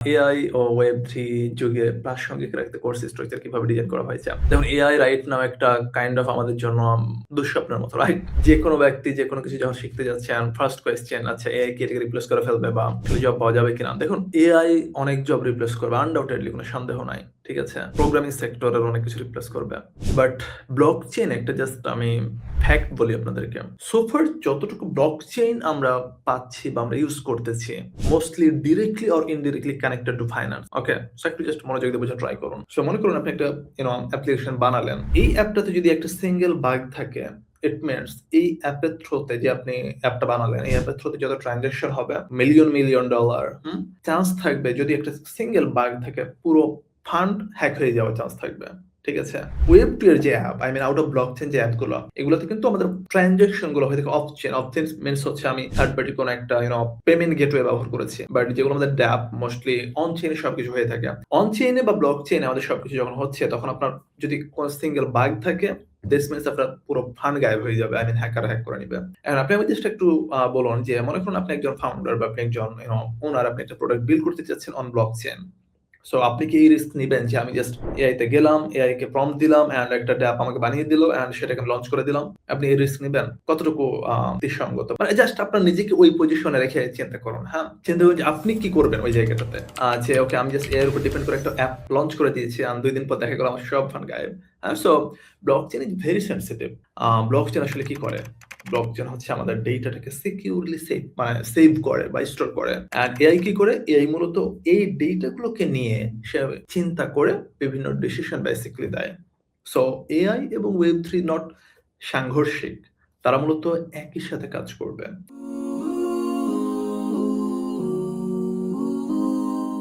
AI ও Web3 যুগে প্রাসঙ্গিক রাখতে কোর্স স্ট্রাকচার কিভাবে ডিজাইন করা হয়েছে? দেখুন এআই রাইট নাও একটা কাইন্ড অফ আমাদের জন্য দুঃস্বপ্নের মতো, রাইট? যেকোনো ব্যক্তি যেকোনো কিছু যখন শিখতে যাচ্ছেন, ফার্স্ট কোয়েশ্চেন আচ্ছা এআই কি এটাকে রিপ্লেস করে ফেলবে বা জব পাওয়া যাবে কিনা? দেখুন এআই অনেক জব রিপ্লেস করবে আনডাউটেডলি, কোনো সন্দেহ নাই। ঠিক আছে? প্রোগ্রামিং সেক্টরের অনেক কিছু রিপ্লেস করবে। বাট ব্লকচেইন একটা জাস্ট আমি ফ্যাক্ট বলি আপনাদেরকে। সো ফার যতটুকু ব্লকচেইন আমরা পাচ্ছি বা আমরা ইউজ করতেছি mostly directly or indirectly connected to finance. Okay? So একটু জাস্ট মনোযোগ দিয়ে বোঝার ট্রাই করুন। সো মনে করুন আপনি একটা অ্যাপ্লিকেশন বানালেন। এই অ্যাপটাতে যদি একটা সিঙ্গেল বাগ থাকে, ইট মিনস এই অ্যাপের থ্রুতে যে আপনি অ্যাপটা বানালেন, এই অ্যাপের থ্রুতে যত ট্রানজাকশন হবে মিলিয়ন মিলিয়ন ডলার, চান্স থাকবে যদি একটা সিঙ্গেল বাগ থাকে পুরো ফান্ড হ্যাক হয়ে যাওয়ার চান্স থাকবে। ঠিক আছে? Web2 এর যে app, I mean out of blockchain যে অ্যাপগুলো, এগুলোতে কিন্তু আমাদের ট্রানজাকশন গুলো হয়ে থাকে off chain. Off chain means হচ্ছে আমি থার্ড পার্টি কোনো একটা পেমেন্ট গেটওয়ে ব্যবহার করেছি। বাট যেগুলো আমাদের ড্যাপ মোস্টলি অন চেইনে সবকিছু হয়ে থাকে। অন চেইনে বা ব্লক চেইনে আমাদের সবকিছু যখন হচ্ছে তখন আপনার যদি কোনো সিঙ্গেল বাগ থাকে দিস মিনস আপনার পুরো ফান্ড গায়েব হয়ে যাবে। আই মিন হ্যাকার হ্যাক করে নিবে। এন্ড আপনি আমাকে জাস্ট একটু বলুন যে মনে করুন আপনি একজন ফাউন্ডার বা আপনি একজন ওনার, আপনি একটা প্রোডাক্ট বিল্ড করতে চাচ্ছেন অন ব্লকচেইন। সো আপনি কি এই রিস্ক নিবেন যে আমি জাস্ট এআই তে গেলাম, এআই কে প্রম্পট দিলাম অ্যান্ড একটা অ্যাপ আমাকে বানিয়ে দিল অ্যান্ড সেটাকে লঞ্চ করে দিলাম। আপনি এই রিস্ক নিবেন? কতটুকু যুক্তিসঙ্গত? মানে জাস্ট আপনার নিজেকে ওই পজিশনে রেখে চিন্তা করুন, হ্যাঁ? চিন্তা করুন যে আপনি কি করবেন ওই জায়গাটাতে। যে ওকে আমি জাস্ট এআই এর উপর ডিপেন্ড করে একটা অ্যাপ লঞ্চ করে দিয়েছি আর ২ দিন পর দেখা গেল আমার সব ফান্ড গায়েব। So blockchain is very sensitive. Blockchain আসলে কি করে? ব্লকচেইন হচ্ছে আমাদের ডেটাটাকে সিকিউরলি সেভ করে বা স্টোর করে। অ্যান্ড এআই কি করে? এআই মূলত এই ডেটা গুলোকে নিয়ে সে চিন্তা করে বিভিন্ন ডিসিশন বেসিক্যালি দেয়। সো এআই এবং Web3 নট সাংঘর্ষিক। তারা মূলত একই সাথে কাজ করবে।